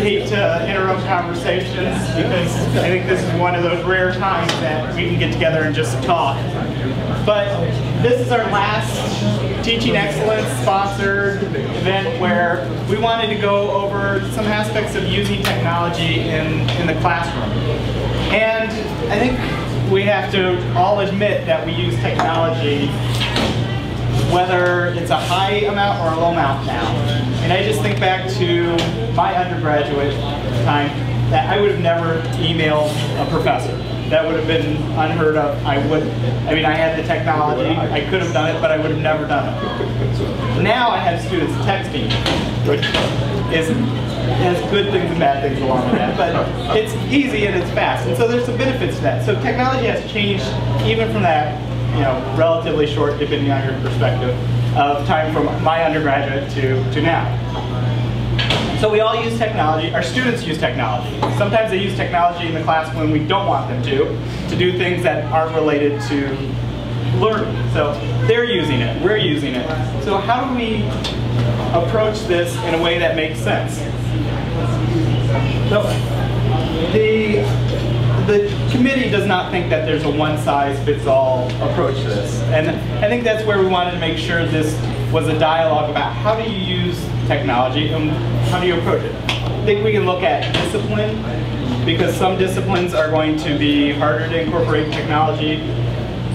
hate to interrupt conversations because I think this is one of those rare times that we can get together and just talk. But this is our last Teaching Excellence sponsored event where we wanted to go over some aspects of using technology in the classroom. And I think we have to all admit that we use technology whether it's a high amount or a low amount now. And I just think back to my undergraduate time that I would have never emailed a professor. That would have been unheard of. I had the technology, I could have done it, but I would have never done it. Now I have students texting, which has good things and bad things along with that, but it's easy and it's fast. And so there's some benefits to that. So technology has changed even from that, relatively short, depending on your perspective, of time from my undergraduate to now. So we all use technology. Our students use technology. Sometimes they use technology in the class when we don't want them to do things that aren't related to learning. So they're using it, we're using it. So how do we approach this in a way that makes sense? So the committee does not think that there's a one-size-fits-all approach to this. And I think that's where we wanted to make sure this was a dialogue about how do you use technology and how do you approach it. I think we can look at discipline, because some disciplines are going to be harder to incorporate technology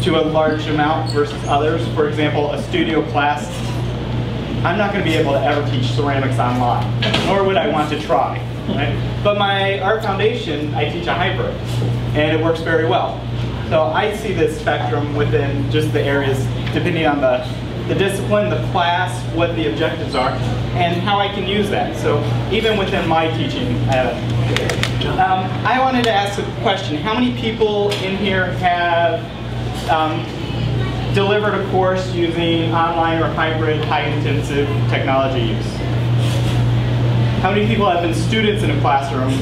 to a large amount versus others. For example, a studio class, I'm not going to be able to ever teach ceramics online, nor would I want to try. Right? But my art foundation, I teach a hybrid, and it works very well. So I see this spectrum within just the areas, depending on the discipline, the class, what the objectives are, and how I can use that. So even within my teaching, I wanted to ask a question. How many people in here have delivered a course using online or hybrid, high-intensive technology use? How many people have been students in a classroom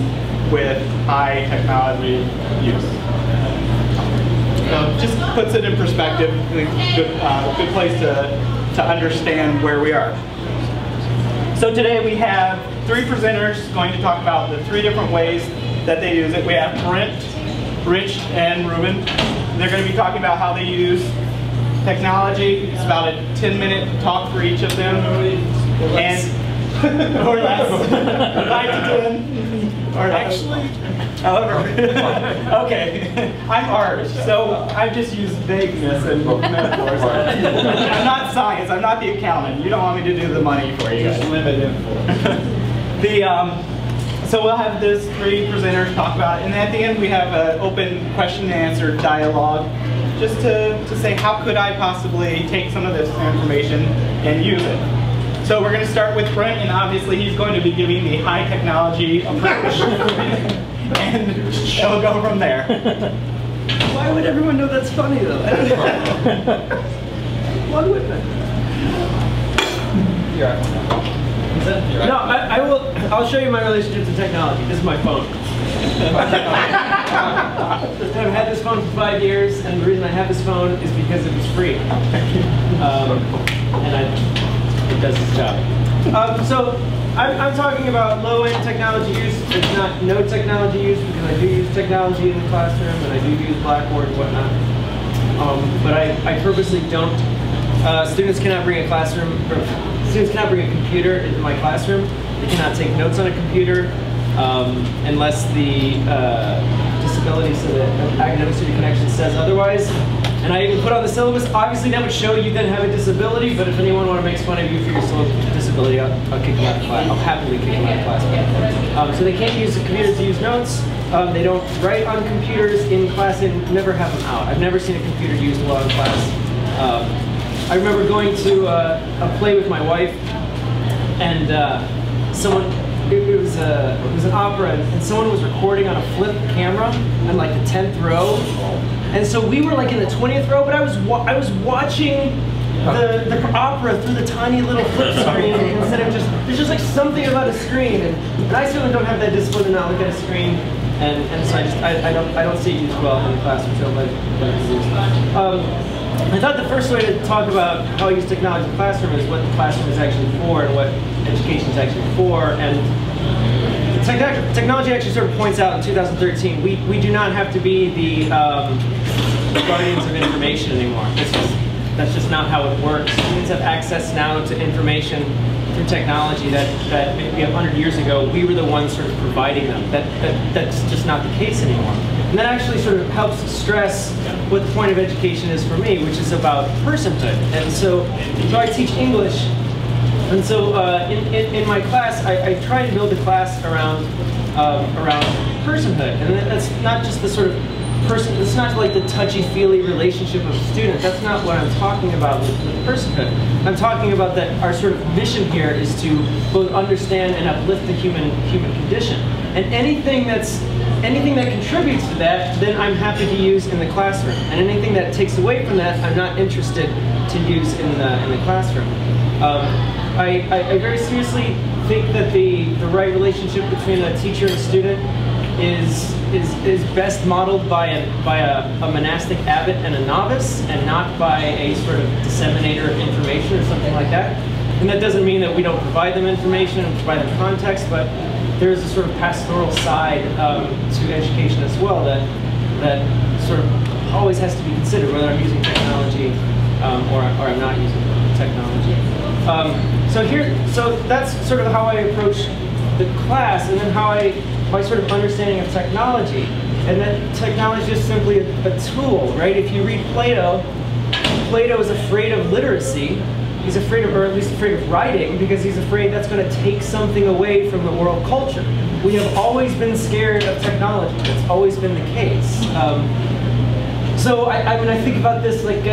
with high technology use? So just puts it in perspective. Good place to understand where we are. So today we have three presenters going to talk about the three different ways that they use it. We have Brent, Rich, and Ruben. They're going to be talking about how they use technology. It's about a 10-minute talk for each of them. And or less. 5 to 10. Or actually, however. Okay. I'm art, so I just use vagueness and metaphors. I'm not science. I'm not the accountant. You don't want me to do the money for you. Just limit info. So we'll have those three presenters talk about it, and at the end we have an open question and answer dialogue, just to say how could I possibly take some of this information and use it. So we're going to start with Brent, and obviously he's going to be giving the high technology approach, and he'll go from there. Why would everyone know that's funny though? Why would they? No, I will. I'll show you my relationship to technology. This is my phone. I've had this phone for 5 years, and the reason I have this phone is because it was free, it does its job. So I'm talking about low-end technology use. It's not no technology use, because I do use technology in the classroom, and I do use Blackboard and whatnot. But I purposely don't. Students cannot bring a computer into my classroom. They cannot take notes on a computer unless the disability, so the academic student connection says otherwise. And I even put on the syllabus, obviously that would show you then have a disability, but if anyone want to make fun of you for your disability, I'll kick them out of class. I'll happily kick them out of class. So they can't use the computer to use notes. They don't write on computers in class. They never have them out. I've never seen a computer used while in class. I remember going to a play with my wife, and it was an opera, and someone was recording on a flip camera in like the 10th row. And so we were like in the 20th row, but I was watching the opera through the tiny little flip screen instead of there's just like something about a screen, and I certainly don't have that discipline to not look at a screen, and so I don't see it used well in the classroom. So I thought the first way to talk about how I use technology in the classroom is what the classroom is actually for and what education is actually for, and technology actually sort of points out in 2013, we do not have to be the guardians of information anymore. That's just not how it works. Students have access now to information through technology that maybe 100 years ago we were the ones sort of providing them. That's just not the case anymore. And that actually sort of helps stress what the point of education is for me, which is about personhood. And so I teach English. And so in my class, I try to build a class around personhood, and that's not just the sort of person. It's not like the touchy-feely relationship of student. That's not what I'm talking about with personhood. I'm talking about that our sort of mission here is to both understand and uplift the human condition, and anything that contributes to that, then I'm happy to use in the classroom, and anything that takes away from that, I'm not interested to use in the classroom. I very seriously think that the right relationship between a teacher and a student is best modeled by a monastic abbot and a novice, and not by a sort of disseminator of information or something like that. And that doesn't mean that we don't provide them information and provide them context, but there is a sort of pastoral side to education as well that sort of always has to be considered, whether I'm using technology or I'm not using technology. So that's sort of how I approach the class, and then my sort of understanding of technology. And that technology is simply a tool, right? If you read Plato, Plato is afraid of literacy. He's afraid of, or at least afraid of writing, because he's afraid that's going to take something away from the world culture. We have always been scared of technology. That's always been the case. So when I think about this, like,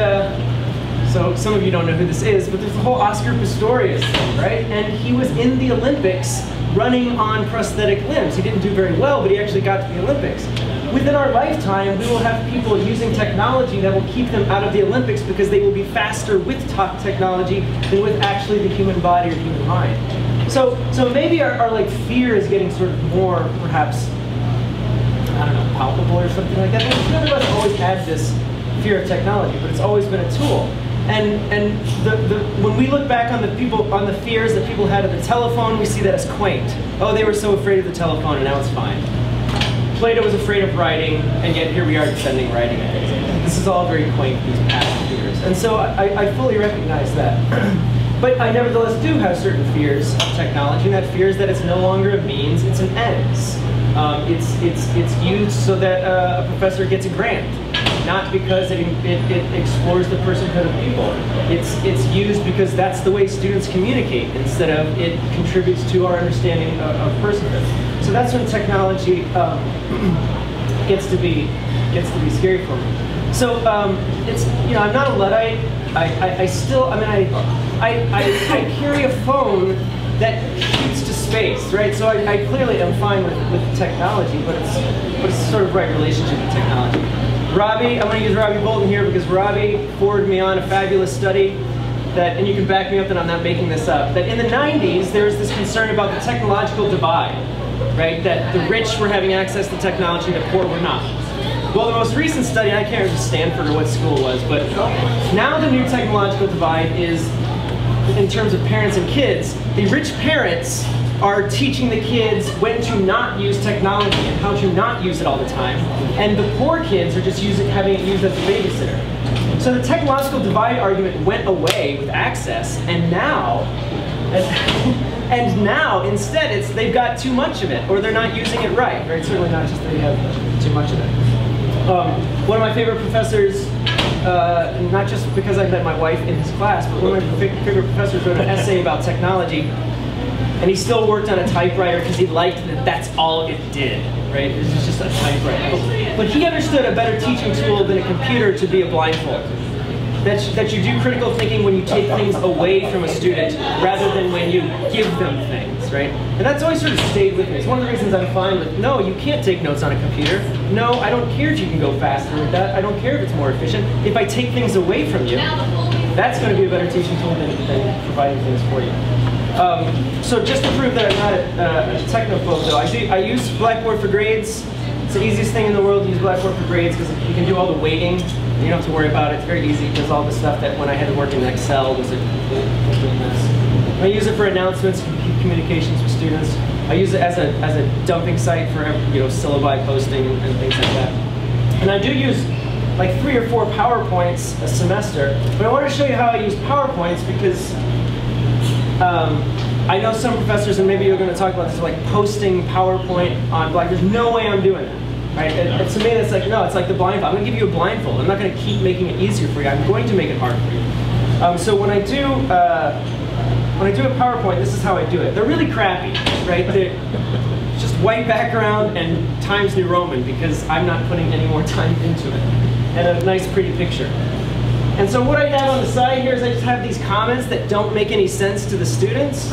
so some of you don't know who this is, but there's the whole Oscar Pistorius thing, right? And he was in the Olympics running on prosthetic limbs. He didn't do very well, but he actually got to the Olympics. Within our lifetime, we will have people using technology that will keep them out of the Olympics because they will be faster with top technology than with actually the human body or human mind. So maybe our like fear is getting sort of more, perhaps, I don't know, palpable or something like that. But none of us always had this fear of technology, but it's always been a tool. And when we look back on the fears that people had of the telephone, we see that as quaint. Oh, they were so afraid of the telephone, and now it's fine. Plato was afraid of writing, and yet here we are defending writing. This is all very quaint, these past fears. And so I fully recognize that. But I nevertheless do have certain fears of technology, and that fear is that it's no longer a means, it's an ends. It's used so that a professor gets a grant, not because it explores the personhood of people. It's used because that's the way students communicate, instead of it contributes to our understanding of personhood. So that's when technology gets to be scary for me. So it's, you know, I'm not a Luddite. I carry a phone that shoots to space, right? So I clearly am fine with technology, but it's sort of right relationship with technology. Robbie, I'm going to use Robbie Bolton here because Robbie forwarded me on a fabulous study that, and you can back me up that I'm not making this up, that in the 90s there was this concern about the technological divide, right? That the rich were having access to technology, the poor were not. Well, the most recent study, I can't remember if Stanford or what school it was, but now the new technological divide is, in terms of parents and kids, the rich parents are teaching the kids when to not use technology and how to not use it all the time, and the poor kids are just having it used as a babysitter. So the technological divide argument went away with access, and now, instead they've got too much of it, or they're not using it right. Certainly not just that they have too much of it. One of my favorite professors, not just because I met my wife in his class, but one of my favorite professors wrote an essay about technology, and he still worked on a typewriter because he liked that that's all it did, right? It was just a typewriter. But he understood a better teaching tool than a computer to be a blindfold. That you do critical thinking when you take things away from a student rather than when you give them things, right? And that's always sort of stayed with me. It's one of the reasons I'm fine with, no, you can't take notes on a computer. No, I don't care if you can go faster with that. I don't care if it's more efficient. If I take things away from you, that's going to be a better teaching tool than providing things for you. So just to prove that I'm not a technophobe, though, I use Blackboard for grades. It's the easiest thing in the world to use Blackboard for grades because you can do all the weighting. You don't have to worry about it. It's very easy. It does all the stuff that when I had to work in Excel was a complete mess. I use it for announcements, communications with students. I use it as a dumping site for syllabi posting and things like that. And I do use like 3 or 4 PowerPoints a semester. But I want to show you how I use PowerPoints because I know some professors, and maybe you're going to talk about this, like posting PowerPoint on Black. There's no way I'm doing that. Right? And to me, it's like, no, it's like the blindfold. I'm going to give you a blindfold. I'm not going to keep making it easier for you. I'm going to make it hard for you. So when I do a PowerPoint, this is how I do it. They're really crappy, right? They're just white background and Times New Roman because I'm not putting any more time into it. And a nice pretty picture. And so what I have on the side here is I just have these comments that don't make any sense to the students.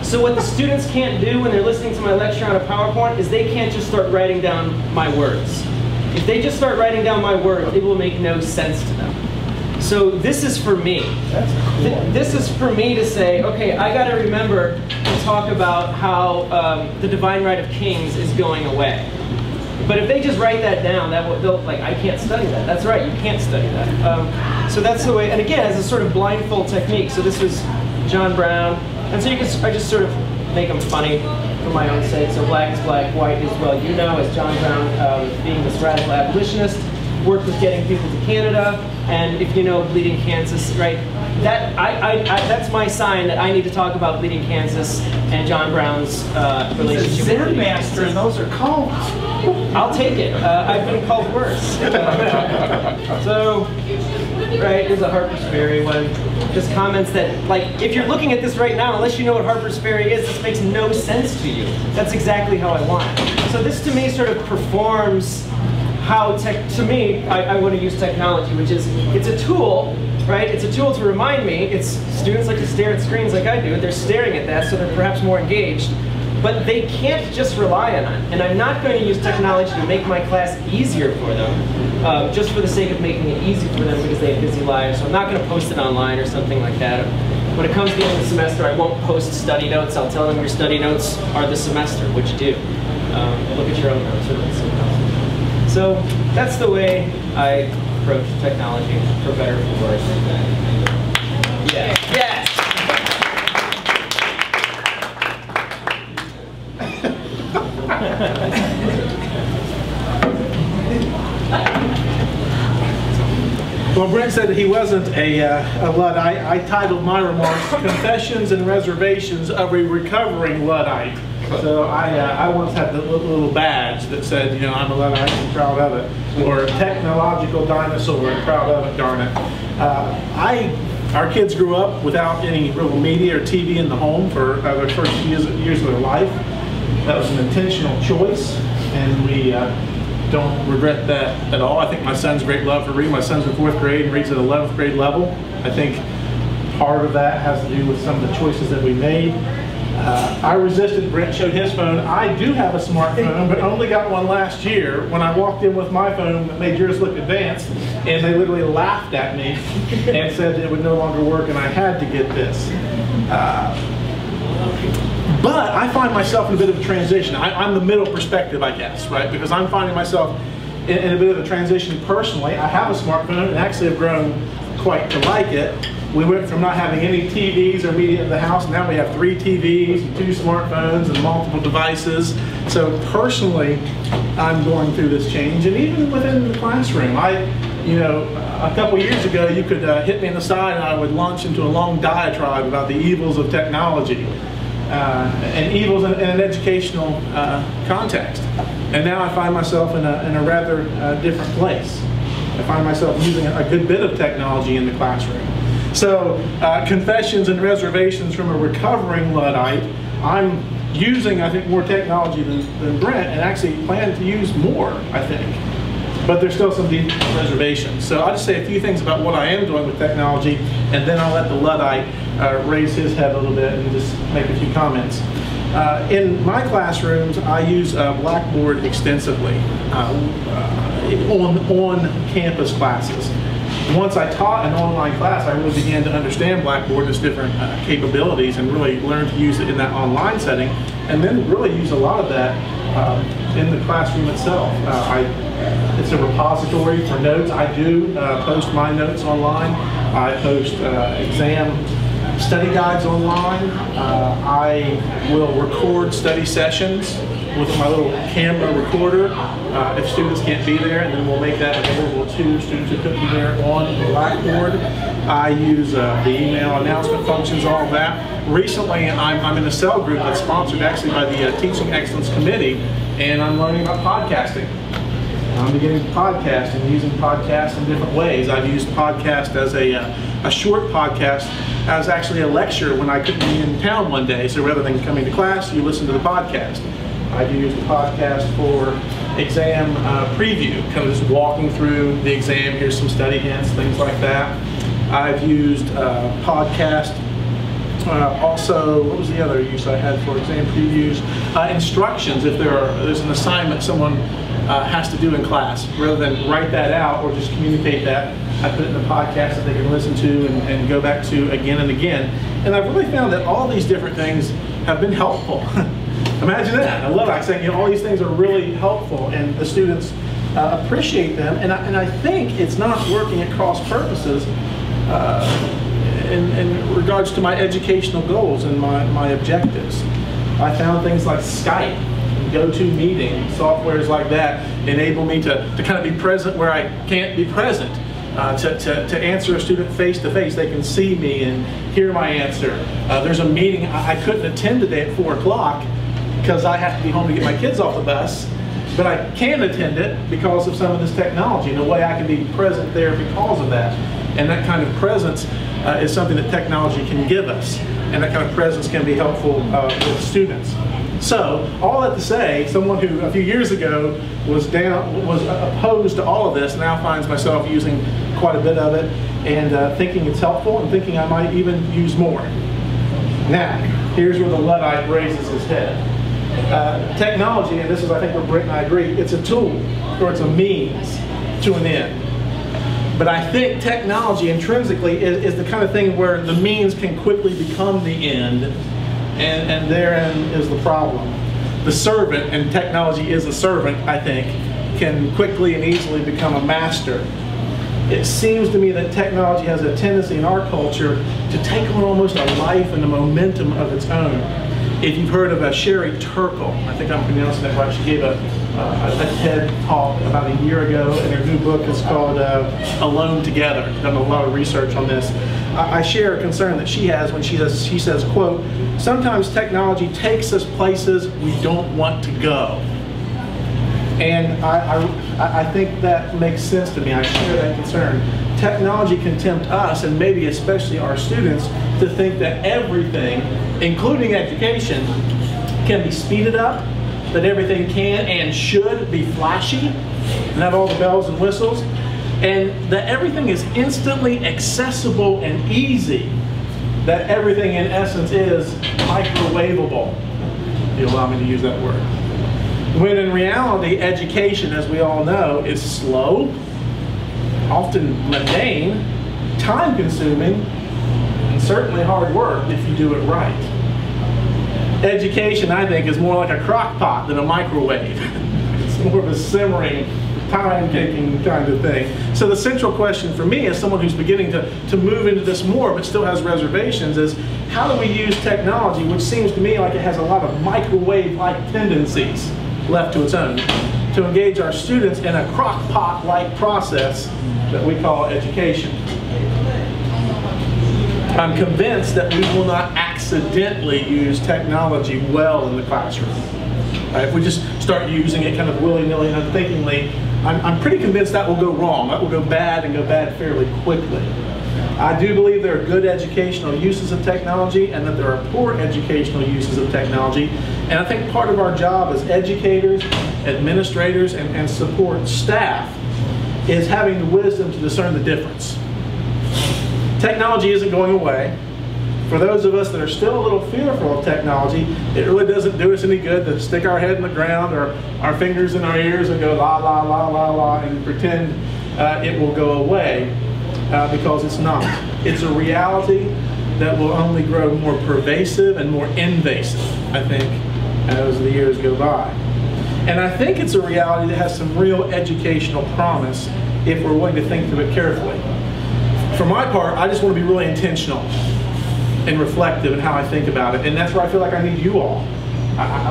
So what the students can't do when they're listening to my lecture on a PowerPoint is they can't just start writing down my words. If they just start writing down my words, it will make no sense to them. So this is for me. That's cool. This is for me to say, okay, I got to remember to talk about how the divine right of kings is going away. But if they just write that down, they'll like, I can't study that. That's right, you can't study that. So that's the way. And again, as a sort of blindfold technique. So this was John Brown. And so I just sort of make them funny for my own sake. So black is black, white is, well, you know, as John Brown, being this radical abolitionist, worked with getting people to Canada. And if you know Bleeding Kansas, right? That's my sign that I need to talk about Bleeding Kansas and John Brown's relationship. He's a Zen master, and those are cults. I'll take it. I've been called worse. So, right, here's a Harper's Ferry one. Just comments that, like, if you're looking at this right now, unless you know what Harper's Ferry is, this makes no sense to you. That's exactly how I want it. So this, to me, sort of performs how to me, I want to use technology, which is, it's a tool, right? It's a tool to remind me. It's students like to stare at screens like I do. They're staring at that, so they're perhaps more engaged. But they can't just rely on it. And I'm not going to use technology to make my class easier for them, just for the sake of making it easy for them because they have busy lives. So I'm not going to post it online or something like that. When it comes to the end of the semester, I won't post study notes. I'll tell them your study notes are the semester, which do. Look at your own notes or look at someone else's. So that's the way I approach technology, for better or for worse. Yeah. Yes! Well, Brent said that he wasn't a Luddite. I titled my remarks, Confessions and Reservations of a Recovering Luddite. So I once had the little badge that said, you know, I'm a Luddite and proud of it. Or technological dinosaur and proud of it, darn it. Our kids grew up without any real media or TV in the home for the first years of their life. That was an intentional choice, and we don't regret that at all. I think my son's great love for reading. My son's in 4th grade and reads at 11th grade level. I think part of that has to do with some of the choices that we made. I resisted. Brent showed his phone. I do have a smartphone, but only got one last year when I walked in with my phone that made yours look advanced, and they literally laughed at me and said it would no longer work, and I had to get this. But I find myself in a bit of a transition. I'm the middle perspective, I guess, right? Because I'm finding myself in a bit of a transition personally. I have a smartphone and actually have grown quite to like it. We went from not having any TVs or media in the house, now we have 3 TVs, 2 smartphones, and multiple devices. So personally, I'm going through this change, and even within the classroom. You know, a couple years ago, you could hit me in the side and I would launch into a long diatribe about the evils of technology. And evils in an educational context. And now I find myself in a rather different place. I find myself using a good bit of technology in the classroom. So, confessions and reservations from a recovering Luddite. I'm using, I think, more technology than Brent, and actually plan to use more, I think. But there's still some deep reservations. So I'll just say a few things about what I am doing with technology, and then I'll let the Luddite raise his head a little bit and just make a few comments. In my classrooms, I use Blackboard extensively on campus classes. Once I taught an online class, I really began to understand Blackboard and its different capabilities and really learn to use it in that online setting, and then really use a lot of that in the classroom itself. It's a repository for notes. I do post my notes online. I post exam study guides online. I will record study sessions with my little camera recorder if students can't be there, and then we'll make that available to students who couldn't be there on Blackboard. I use the email announcement functions, all of that. Recently, I'm in a cell group that's sponsored actually by the Teaching Excellence Committee, and I'm learning about podcasting. I'm beginning to podcast and using podcasts in different ways. I've used podcast as a short podcast as actually a lecture when I couldn't be in town one day. So rather than coming to class, you listen to the podcast. I've used the podcast for exam preview, kind of just walking through the exam, here's some study hints, things like that. I've used podcast. Also, what was the other use I had for exam previews? Instructions, if there's an assignment someone has to do in class. Rather than write that out or just communicate that, I put it in a podcast that they can listen to and go back to again and again. And I've really found that all these different things have been helpful. Imagine that. I love it. I'm saying, all these things are really helpful, and the students appreciate them. And I think it's not working at cross purposes in regards to my educational goals and my objectives. I found things like Skype, GoToMeeting, softwares like that enable me to kind of be present where I can't be present. To answer a student face to face, they can see me and hear my answer. There's a meeting I couldn't attend today at 4 o'clock because I have to be home to get my kids off the bus, but I can attend it because of some of this technology and the way I can be present there because of that. And that kind of presence is something that technology can give us, and that kind of presence can be helpful with students. So, all that to say, someone who a few years ago was opposed to all of this now finds myself using quite a bit of it and thinking it's helpful and thinking I might even use more. Now, here's where the Luddite raises his head. Technology, and this is I think where Britt and I agree, it's a tool or it's a means to an end. But I think technology intrinsically is the kind of thing where the means can quickly become the end, and therein is the problem. The servant, and technology is a servant, I think, can quickly and easily become a master. It seems to me that technology has a tendency in our culture to take on almost a life and a momentum of its own. If you've heard of Sherry Turkle, I think I'm pronouncing that right, she gave a TED talk about a year ago, and her new book is called Alone Together. I've done a lot of research on this. I share a concern that she has when she says, quote, sometimes technology takes us places we don't want to go. And I think that makes sense to me. I share that concern. Technology can tempt us, and maybe especially our students, to think that everything, including education, can be speeded up, that everything can and should be flashy, and have all the bells and whistles, and that everything is instantly accessible and easy, that everything in essence is microwavable, if you allow me to use that word. When in reality, education, as we all know, is slow, often mundane, time-consuming, and certainly hard work if you do it right. Education, I think, is more like a crock pot than a microwave. It's more of a simmering, time-taking kind of thing. So the central question for me, as someone who's beginning to move into this more but still has reservations, is how do we use technology, which seems to me like it has a lot of microwave-like tendencies left to its own, to engage our students in a crock pot-like process that we call education. I'm convinced that we will not accidentally use technology well in the classroom. If we just start using it kind of willy-nilly and unthinkingly, I'm pretty convinced that will go wrong. That will go bad and go bad fairly quickly. I do believe there are good educational uses of technology and that there are poor educational uses of technology. And I think part of our job as educators, administrators, and support staff is having the wisdom to discern the difference. Technology isn't going away. For those of us that are still a little fearful of technology, it really doesn't do us any good to stick our head in the ground or our fingers in our ears and go la la la la la and pretend it will go away, because it's not. It's a reality that will only grow more pervasive and more invasive, I think, as the years go by. And I think it's a reality that has some real educational promise if we're willing to think through it carefully. For my part, I just want to be really intentional. and reflective in how I think about it. And that's where I feel like I need you all.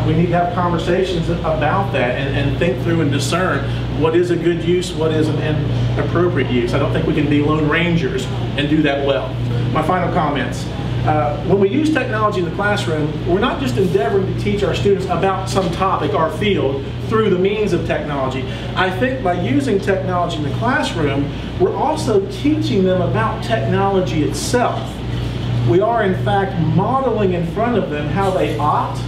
We need to have conversations about that and think through and discern what is a good use, what is an inappropriate use. I don't think we can be lone rangers and do that well. My final comments. When we use technology in the classroom, we're not just endeavoring to teach our students about some topic, our field, through the means of technology. I think by using technology in the classroom, we're also teaching them about technology itself. We are, in fact, modeling in front of them how they ought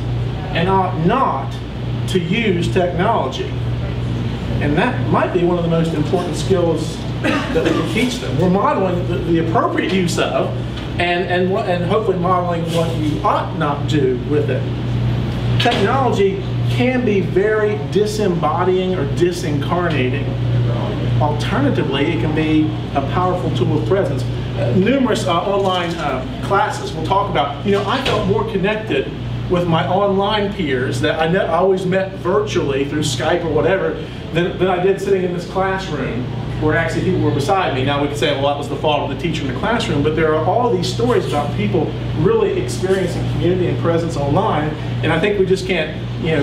and ought not to use technology. And that might be one of the most important skills that we can teach them. We're modeling the appropriate use of, and hopefully modeling what you ought not do with it. Technology can be very disembodying or disincarnating. Alternatively, it can be a powerful tool of presence. Numerous online classes will talk about, I felt more connected with my online peers that I always met virtually through Skype or whatever than I did sitting in this classroom where actually people were beside me. Now we could say, well, that was the fault of the teacher in the classroom, but there are all these stories about people really experiencing community and presence online, and I think we just can't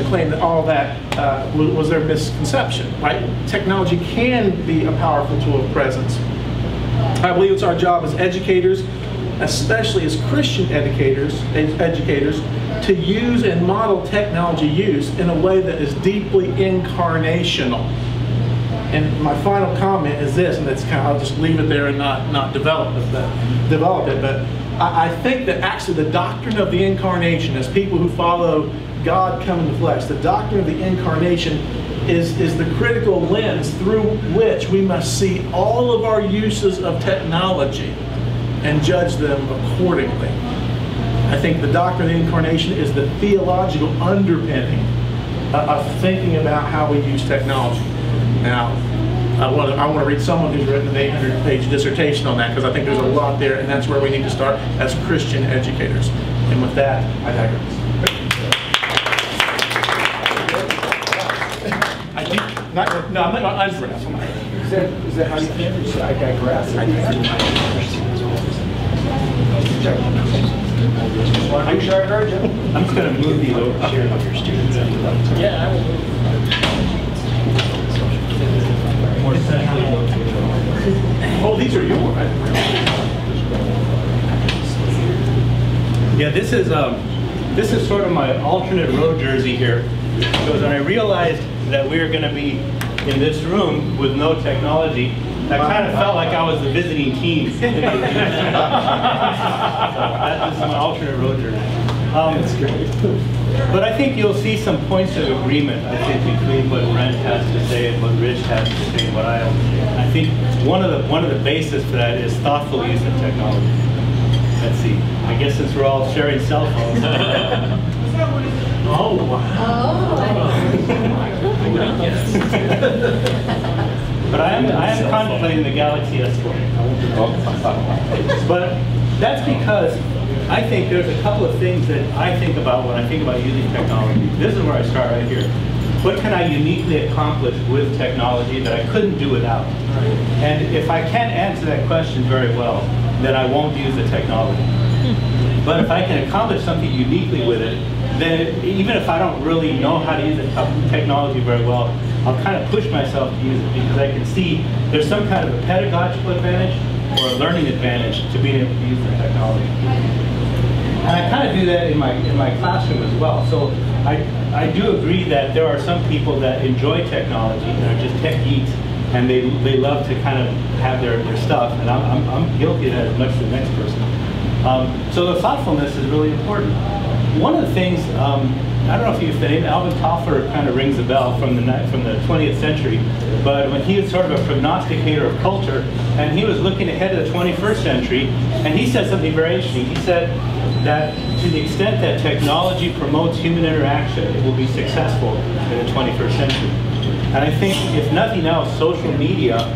claim that all that was their misconception, right? Technology can be a powerful tool of presence. I believe it's our job as educators, especially as Christian educators, to use and model technology use in a way that is deeply incarnational. And my final comment is this, and that's I'll just leave it there and not develop it. But I think that actually the doctrine of the incarnation, as people who follow God come in the flesh, the doctrine of the incarnation is the critical lens through which we must see all of our uses of technology and judge them accordingly. I think the doctrine of the incarnation is the theological underpinning of thinking about how we use technology. Now, I want to read someone who's written an 800-page dissertation on that, because I think there's a lot there, and that's where we need to start as Christian educators. And with that, I digress. No, I'm not going to digress. Is that how you think? I digress. I'm sure I heard you. I'm just going to move these over here with your students. Yeah, I will move. Oh, these are yours. Yeah, this is sort of my alternate road jersey here, because when I realized that we were going to be in this room with no technology, I kind of felt like I was the visiting team. So that is my alternate road jersey. That's great. But I think you'll see some points of agreement, I think, between what Brent has to say and what Rich has to say and what I have to say. I think one of the bases for that is thoughtful use of technology. Let's see. I guess since we're all sharing cell phones. Oh, wow. But I am contemplating the Galaxy S4. But that's because I think there's a couple of things that I think about when I think about using technology. This is where I start right here. What can I uniquely accomplish with technology that I couldn't do without? And if I can't answer that question very well, then I won't use the technology. But if I can accomplish something uniquely with it, then even if I don't really know how to use the technology very well, I'll kind of push myself to use it, because I can see there's some kind of a pedagogical advantage or a learning advantage to being able to use the technology. And I kind of do that in my classroom as well. So I do agree that there are some people that enjoy technology and are just tech geeks, and they love to kind of have their stuff, and I'm guilty of that as much as the next person. So the thoughtfulness is really important. One of the things, I don't know if the name Alvin Toffler kind of rings a bell from the 20th century, but when he was sort of a prognosticator of culture, and he was looking ahead to the 21st century, and he said something very interesting. He said that to the extent that technology promotes human interaction, it will be successful in the 21st century. And I think, if nothing else, social media,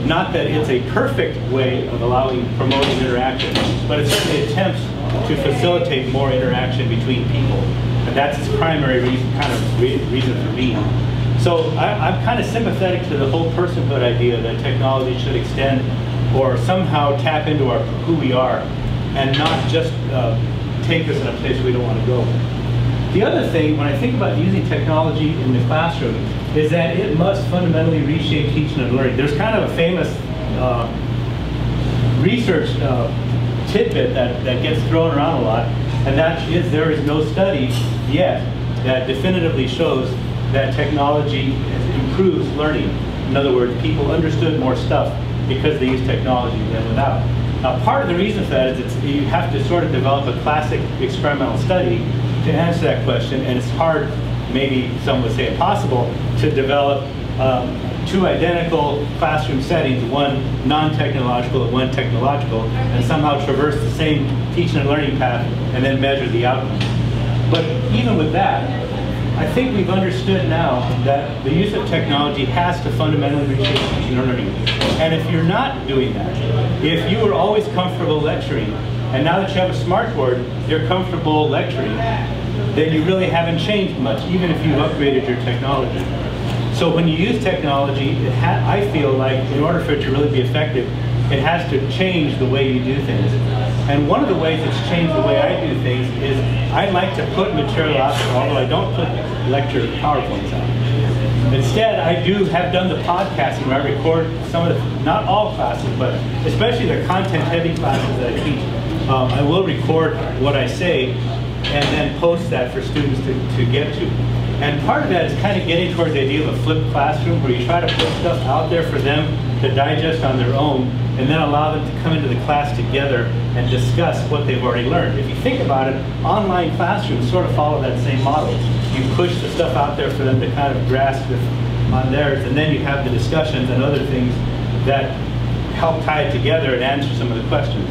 not that it's a perfect way of promoting interaction, but it certainly attempts to facilitate more interaction between people. And that's its primary reason for being. So I'm kind of sympathetic to the whole personhood idea that technology should extend or somehow tap into who we are. and not just take us in a place we don't want to go. The other thing, when I think about using technology in the classroom, is that it must fundamentally reshape teaching and learning. There's kind of a famous research tidbit that gets thrown around a lot, and that is there is no study yet that definitively shows that technology improves learning. In other words, people understood more stuff because they use technology than without. Now, part of the reason for that is you have to sort of develop a classic experimental study to answer that question, and it's hard, maybe some would say impossible, to develop two identical classroom settings, one non-technological and one technological, and somehow traverse the same teaching and learning path and then measure the outcomes. But even with that, I think we've understood now that the use of technology has to fundamentally reshape teaching and learning. And if you're not doing that, if you were always comfortable lecturing, and now that you have a smartboard, you're comfortable lecturing, then you really haven't changed much, even if you've upgraded your technology. So when you use technology, I feel like in order for it to really be effective, it has to change the way you do things. And one of the ways it's changed the way I do things is I like to put material out there, although I don't put lecture PowerPoints out. Instead, I have done the podcasting where I record some of the, not all classes, but especially the content-heavy classes that I teach. I will record what I say and then post that for students to get to. And part of that is kind of getting towards the idea of a flipped classroom where you try to put stuff out there for them to digest on their own and then allow them to come into the class together and discuss what they've already learned. If you think about it, online classrooms sort of follow that same model. You push the stuff out there for them to kind of grasp it on theirs, and then you have the discussions and other things that help tie it together and answer some of the questions.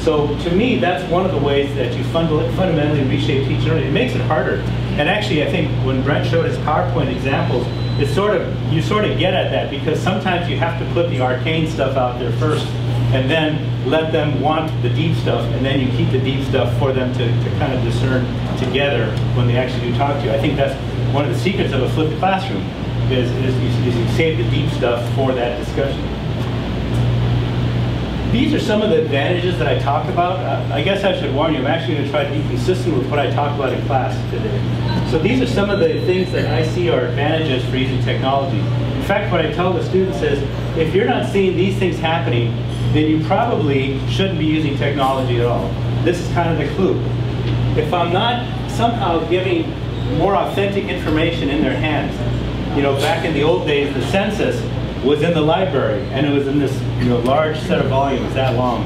So to me, that's one of the ways that you fundamentally reshape teaching and learning. It makes it harder. And actually, I think when Brent showed his PowerPoint examples, you sort of get at that, because sometimes you have to put the arcane stuff out there first and then let them want the deep stuff, and then you keep the deep stuff for them to kind of discern together when they actually do talk to you. I think that's one of the secrets of a flipped classroom, is you save the deep stuff for that discussion. These are some of the advantages that I talked about. I guess I should warn you, I'm actually going to try to be consistent with what I talked about in class today. So these are some of the things that I see are advantages for using technology. In fact, what I tell the students is, if you're not seeing these things happening, then you probably shouldn't be using technology at all. This is kind of the clue. If I'm not somehow giving more authentic information in their hands, you know, back in the old days, the census was in the library, and it was in this large set of volumes that long,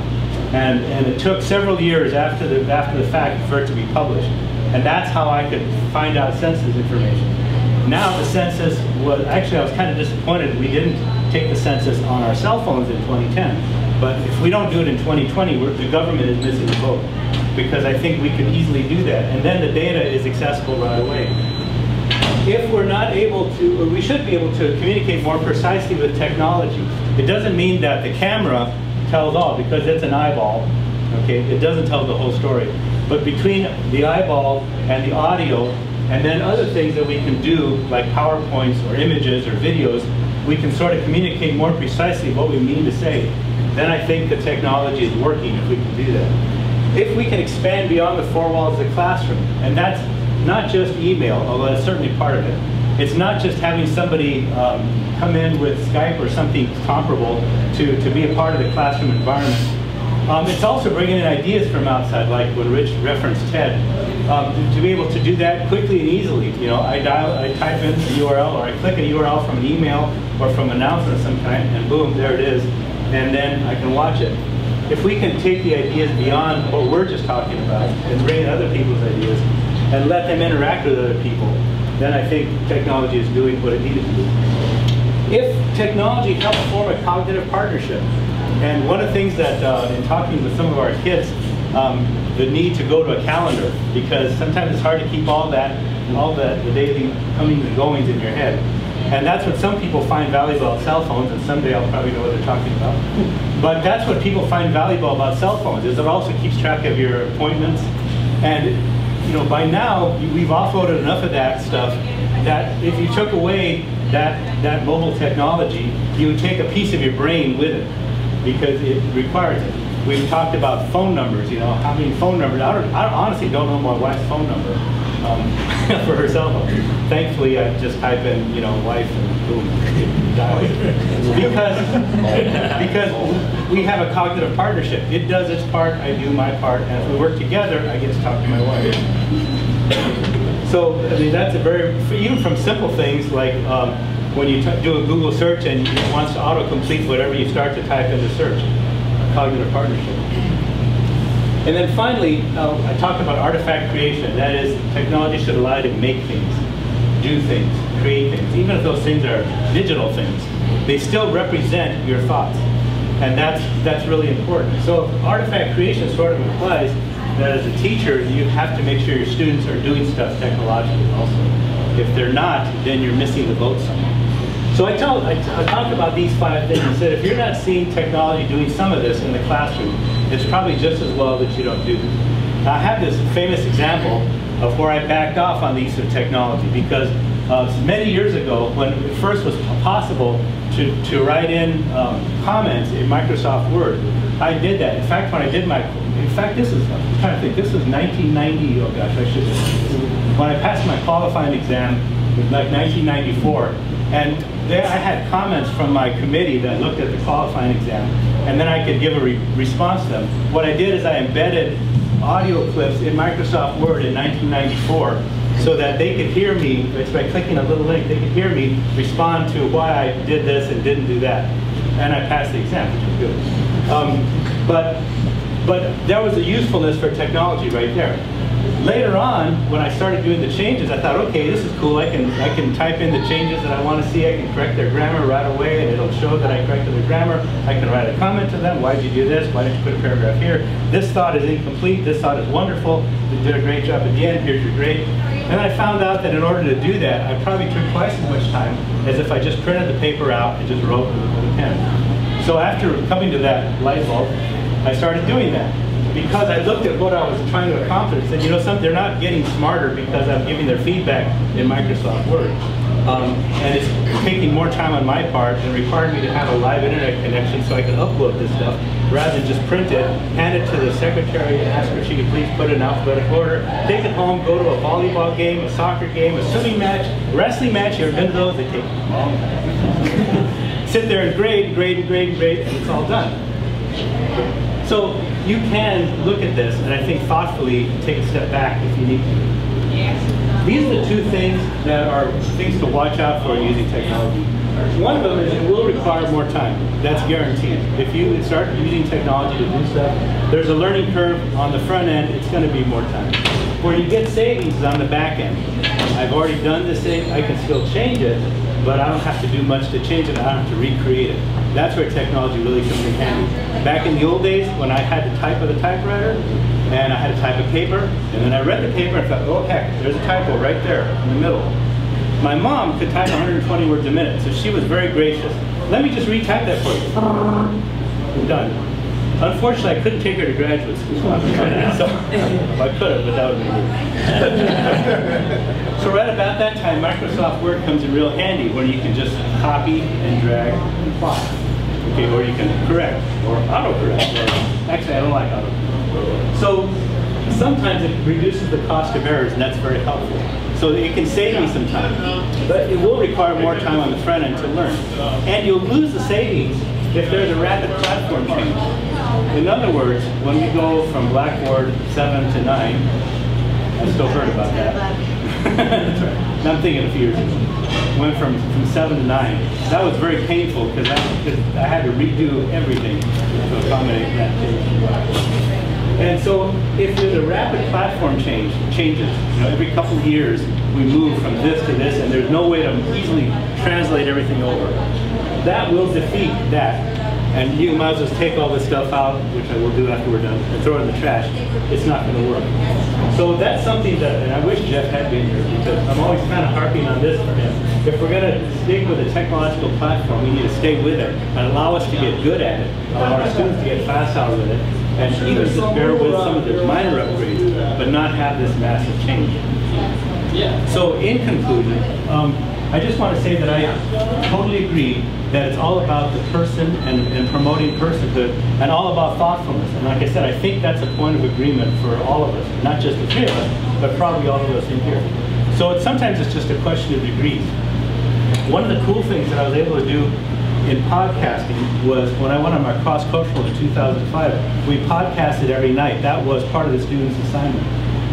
and it took several years after the fact for it to be published, and that's how I could find out census information. Now the census was actually, I was kind of disappointed we didn't take the census on our cell phones in 2010, but if we don't do it in 2020, the government is missing the boat, because I think we could easily do that, and then the data is accessible right away. If we're not able to, or we should be able to communicate more precisely with technology, it doesn't mean that the camera tells all, because it's an eyeball, okay? It doesn't tell the whole story. But between the eyeball and the audio, and then other things that we can do, like PowerPoints or images or videos, we can sort of communicate more precisely what we mean to say. Then I think the technology is working if we can do that. If we can expand beyond the four walls of the classroom, and that's not just email, although that's certainly part of it. It's not just having somebody come in with Skype or something comparable to be a part of the classroom environment. It's also bringing in ideas from outside, like when Rich referenced TED, to be able to do that quickly and easily. You know, I type in the URL, or I click a URL from an email or from an announcement of some kind, and boom, there it is, and then I can watch it. If we can take the ideas beyond what we're just talking about and bring in other people's ideas, and let them interact with other people, then I think technology is doing what it needed to do. If technology helps form a cognitive partnership, and one of the things that in talking with some of our kids, the need to go to a calendar, because sometimes it's hard to keep all the daily comings and goings in your head. And that's what some people find valuable about cell phones, and someday I'll probably know what they're talking about. But that's what people find valuable about cell phones, is it also keeps track of your appointments. And by now, we've offloaded enough of that stuff that if you took away that mobile technology, you would take a piece of your brain with it, because it requires it. We've talked about phone numbers, you know, how many phone numbers. I honestly don't know my wife's phone number for her cell phone. Thankfully, I just type in, you know, wife and boom, it dials. Because we have a cognitive partnership. It does its part, I do my part, and if we work together, I get to talk to my wife. So, I mean, that's a very, even from simple things like when you do a Google search and it wants to autocomplete whatever you start to type into search. Cognitive partnership. And then finally, I talked about artifact creation. That is, technology should allow you to make things, do things, create things. Even if those things are digital things, they still represent your thoughts. And that's really important. So artifact creation sort of implies that as a teacher, you have to make sure your students are doing stuff technologically also. If they're not, then you're missing the boat somewhere. So I talk about these 5 things and said if you're not seeing technology doing some of this in the classroom, it's probably just as well that you don't do this. Now, I have this famous example of where I backed off on the use of technology because many years ago, when it first was possible to write in comments in Microsoft Word, I did that. In fact, when I did this is, I'm trying to think, this was 1990, oh gosh, I should have, when I passed my qualifying exam, it was like 1994, and there I had comments from my committee that looked at the qualifying exam, and then I could give a response to them. What I did is I embedded audio clips in Microsoft Word in 1994 so that they could hear me, it's by clicking a little link, they could hear me respond to why I did this and didn't do that. And I passed the exam, which was good. But there was a usefulness for technology right there. Later on, when I started doing the changes, I thought, okay, this is cool. I can type in the changes that I want to see. I can correct their grammar right away, and it'll show that I corrected their grammar. I can write a comment to them. Why'd you do this? Why didn't you put a paragraph here? This thought is incomplete. This thought is wonderful. You did a great job at the end. Here's your grade. And I found out that in order to do that, I probably took twice as much time as if I just printed the paper out and just wrote with a pen. So after coming to that light bulb, I started doing that. Because I looked at what I was trying to accomplish and said, you know something, they're not getting smarter because I'm giving their feedback in Microsoft Word. And it's taking more time on my part and requiring me to have a live internet connection so I can upload this stuff rather than just print it, hand it to the secretary and ask her if she could please put it in alphabetical order, take it home, go to a volleyball game, a soccer game, a swimming match, wrestling match. You ever been to those? They take a long time. Sit there and grade, and it's all done. So you can look at this and I think thoughtfully take a step back if you need to. These are the 2 things that are things to watch out for using technology. One of them is it will require more time. That's guaranteed. If you start using technology to do stuff, there's a learning curve on the front end. It's going to be more time. Where you get savings is on the back end. I've already done this thing. I can still change it, but I don't have to do much to change it. I don't have to recreate it. That's where technology really comes in handy. Back in the old days, when I had to type with a typewriter, and I had to type a paper, and then I read the paper and thought, oh heck, there's a typo right there in the middle. My mom could type 120 words a minute, so she was very gracious. Let me just retype that for you. I'm done. Unfortunately, I couldn't take her to graduate school. So I could have, but that would be weird. So right about that time, Microsoft Word comes in real handy, where you can just copy and drag and plot. Okay, or you can correct, or autocorrect. Actually, I don't like autocorrect. So sometimes it reduces the cost of errors, and that's very helpful. So it can save me some time. But it will require more time on the front end to learn. And you'll lose the savings if there's a rapid platform change. In other words, when we go from Blackboard 7 to 9, I still heard about that. That's right. I'm thinking a few years ago. Went from 7 to 9. That was very painful because I had to redo everything to accommodate that change. And so if there's a rapid platform changes, every couple of years we move from this to this and there's no way to easily translate everything over, that will defeat that. And you might as well just take all this stuff out, which I will do after we're done, and throw it in the trash. It's not going to work. So that's something that, and I wish Jeff had been here because I'm always kind of harping on this for him. If we're going to stick with a technological platform, we need to stay with it and allow us to get good at it, allow our students to get fast out with it, and even just bear with some of the minor upgrades, but not have this massive change. Yeah. So in conclusion, I just want to say that I totally agree that it's all about the person and promoting personhood and all about thoughtfulness. And like I said, I think that's a point of agreement for all of us, not just the three of us, but probably all of us in here. So sometimes it's just a question of degrees. One of the cool things that I was able to do in podcasting was when I went on my cross-cultural in 2005, we podcasted every night. That was part of the students' assignment.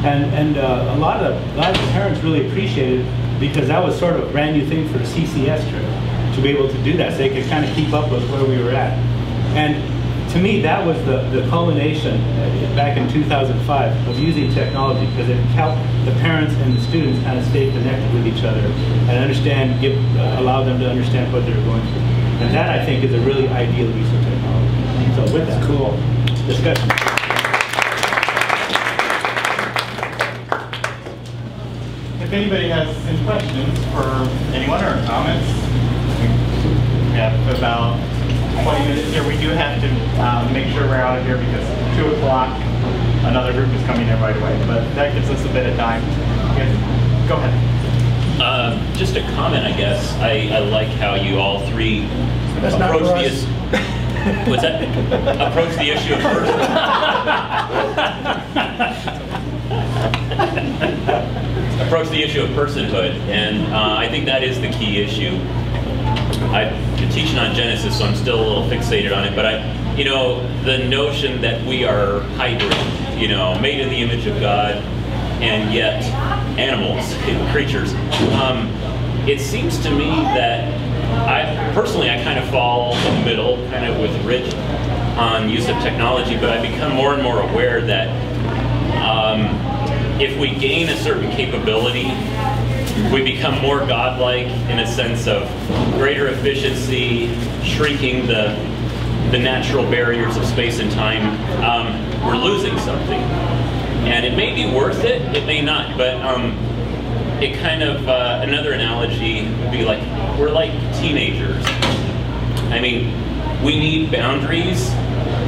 And a lot of the parents really appreciated it because that was sort of a brand new thing for the CCS trip, to be able to do that so they could kind of keep up with where we were at. And to me, that was the culmination back in 2005 of using technology, because it helped the parents and the students kind of stay connected with each other and understand, allow them to understand what they were going through. And that, I think, is a really ideal use of technology. So with that, cool discussion. If anybody has any questions for anyone or comments, we have about 20 minutes here. We do have to make sure we're out of here because 2 o'clock, another group is coming in right away. But that gives us a bit of time. Go ahead. Just a comment, I guess. I like how you all three approach the what's that? Approach the issue of approach the issue of personhood, and I think that is the key issue. I've been teaching on Genesis, so I'm still a little fixated on it. But you know, the notion that we are hybrid, you know, made in the image of God, and yet animals, creatures. It seems to me that I kind of fall in the middle, kind of with Rich on use of technology, but I become more and more aware that if we gain a certain capability, we become more godlike in a sense of greater efficiency, shrinking the natural barriers of space and time. We're losing something. And it may be worth it, it may not, but it kind of, another analogy would be like, we're like teenagers. I mean, we need boundaries.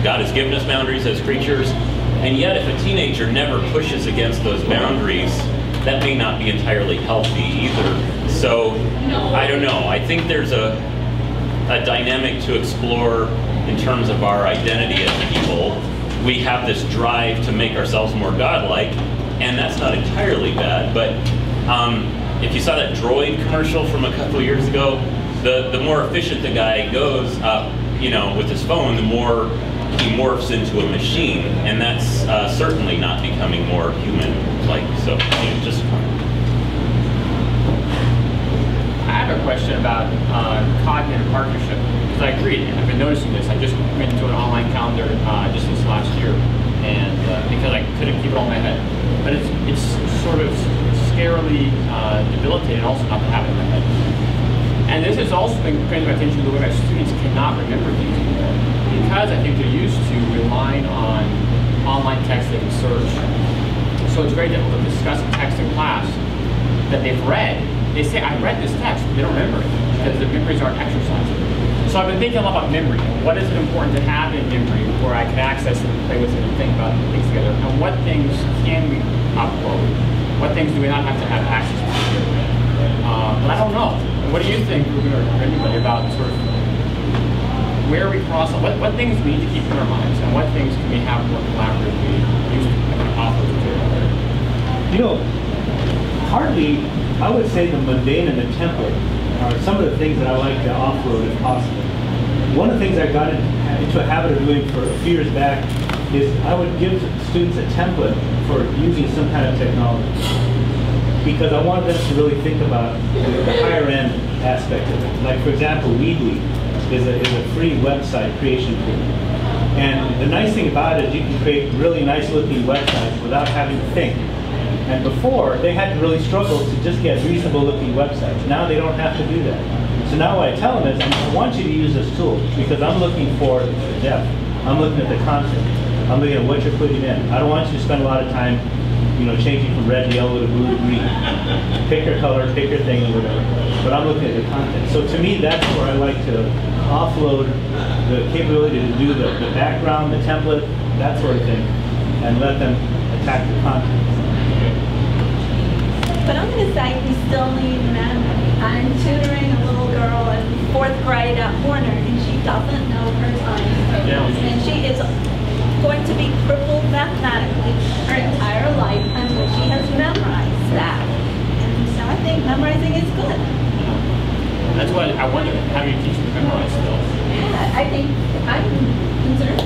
God has given us boundaries as creatures, and yet if a teenager never pushes against those boundaries, that may not be entirely healthy either. So, I don't know, I think there's a dynamic to explore in terms of our identity as people. We have this drive to make ourselves more godlike, and that's not entirely bad, but if you saw that droid commercial from a couple of years ago, the more efficient the guy goes, you know, with his phone, the more he morphs into a machine, and that's certainly not becoming more human-like. So, you know, just. I have a question about cognitive partnership, because I agree. I've been noticing this. I just went into an online calendar just this last year, and because I couldn't keep it all in my head. But it's sort of scarily debilitating also not to have it in my head. And this has also been paying my attention to the way my students cannot remember things anymore, because I think they're used to relying on online text they can search. So it's very difficult to discuss a text in class that they've read. They say, I read this text, but they don't remember it because their memories aren't exercised. So I've been thinking a lot about memory. What is it important to have in memory where I can access it and play with it and think about things together? And what things can we upload? What things do we not have to have access to? But I don't know. What do you think, Ruben, or anybody, about sort of where we cross, what things we need to keep in our minds, and what things can we have more collaboratively used to offer to each other? You know, hardly, I would say the mundane and the template are some of the things that I like to offload if possible. One of the things I got into a habit of doing for a few years back is I would give students a template for using some kind of technology, because I wanted them to really think about the higher end aspect of it. Like, for example, Weebly is a free website creation tool. And the nice thing about it is you can create really nice looking websites without having to think. And before, they had to really struggle to just get reasonable looking websites. Now they don't have to do that. So now what I tell them is, I want you to use this tool because I'm looking for the depth. I'm looking at the content. I'm looking at what you're putting in. I don't want you to spend a lot of time, you know, changing from red to yellow to blue to green. Pick your color, pick your thing, or whatever. But I'm looking at the content. So to me, that's where I like to offload the capability to do the background, the template, that sort of thing, and let them attack the content. but I'm going to say we still need memory. I'm tutoring a little girl in 4th grade at Warner, and she doesn't know her times tables, and she is going to be crippled mathematically her entire life until she has memorized that. And so I think memorizing is good. That's why I wonder, how do you teach them to memorize still? Yeah, I think I'm concerned.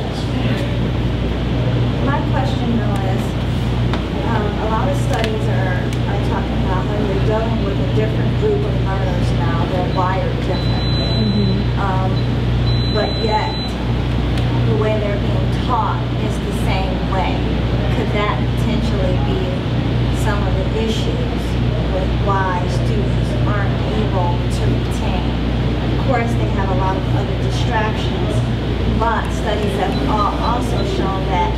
My question though is, a lot of studies are talking about how you're dealing with a different group of learners now. They're wired differently. But yet, the way they're being taught is the same way. Could that potentially be some of the issues with why students aren't able to retain? Of course, they have a lot of other distractions, but studies have also shown that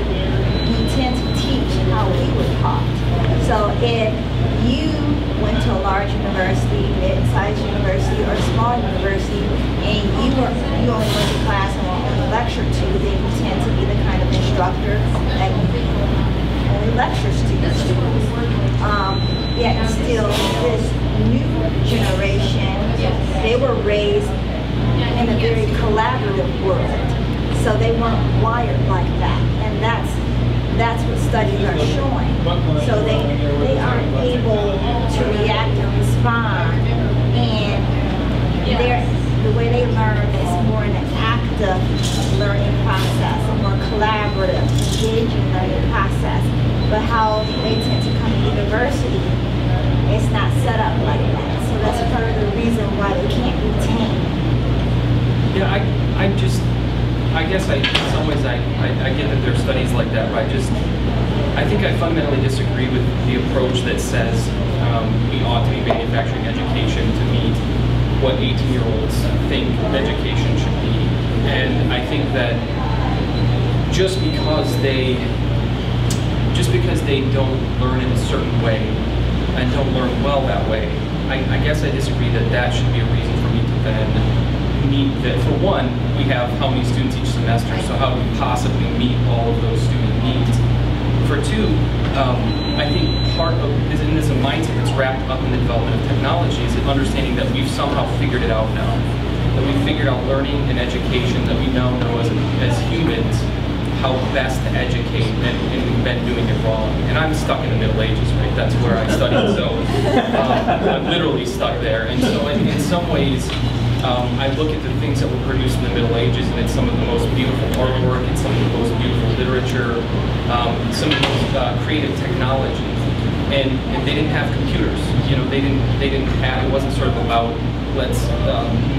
we tend to teach how we were taught. So if you went to a large university, mid-sized university, or small university, and you only went to class and were only lectured to, then you tend to be the kind of instructor that only lectures to your students. Yet still, this new generation, they were raised in a very collaborative world. So they weren't wired like that, and that's what studies are showing. So they aren't able to react and respond, and the way they learn is more in an active learning process, a more collaborative, engaging learning process. But how they tend to come to university, it's not set up like that. So that's part of the reason why they can't retain. Yeah, I guess in some ways I get that there are studies like that, but I think I fundamentally disagree with the approach that says we ought to be manufacturing education to meet what 18-year-olds think education should be. And I think that just because they don't learn in a certain way and don't learn well that way, I guess I disagree that should be a reason for me to then meet that. For one, we have how many students each semester, so how do we possibly meet all of those student needs? For two, I think part of this, and this is a mindset that's wrapped up in the development of technology, is understanding that we've somehow figured it out now. That we've figured out learning and education, that we now know as humans how best to educate, and we've been doing it wrong. And I'm stuck in the Middle Ages, right? That's where I studied, so I'm literally stuck there. And so in some ways, I look at the things that were produced in the Middle Ages, and it's some of the most beautiful artwork, it's some of the most beautiful literature, some of the most creative technology. And they didn't have computers. You know, they didn't have. It wasn't sort of about let's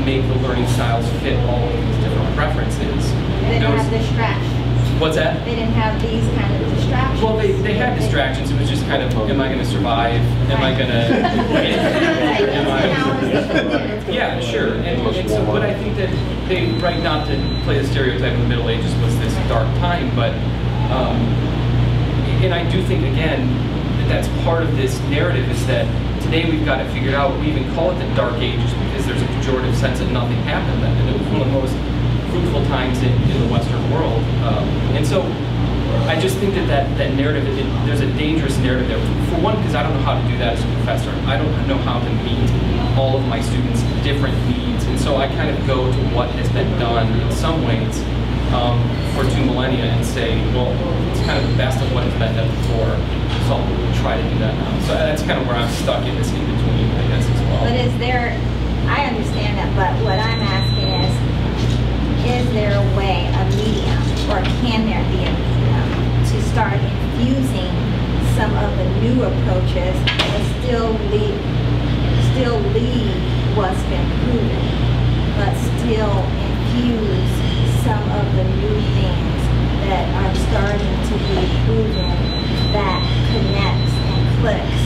make the learning styles fit all of these different preferences. They didn't have distractions. What's that? They didn't have these kind of distractions. Well, they had distractions. It was just kind of, am I going to survive? Am I going to? Yeah, sure. And so, but I think that they, right, not to play the stereotype of the Middle Ages was this dark time, but and I do think again that that's part of this narrative is that today we've got it figured out. We even call it the Dark Ages because there's a pejorative sense that nothing happened then, and it was one of the most fruitful times in the Western world. And so I just think that narrative, there's a dangerous narrative there. For one, because I don't know how to do that as a professor. I don't know how to meet all of my students' different needs. And so I kind of go to what has been done in some ways for 2 millennia and say, well, it's kind of the best of what has been done before. So I'll try to do that now. So that's kind of where I'm stuck in this in-between, I guess, as well. But is there, I understand that, but what I'm asking is there a way, a medium, or can there be a medium to start infusing some of the new approaches and still lead what's been proven, but still infuse some of the new things that are starting to be proven that connects and clicks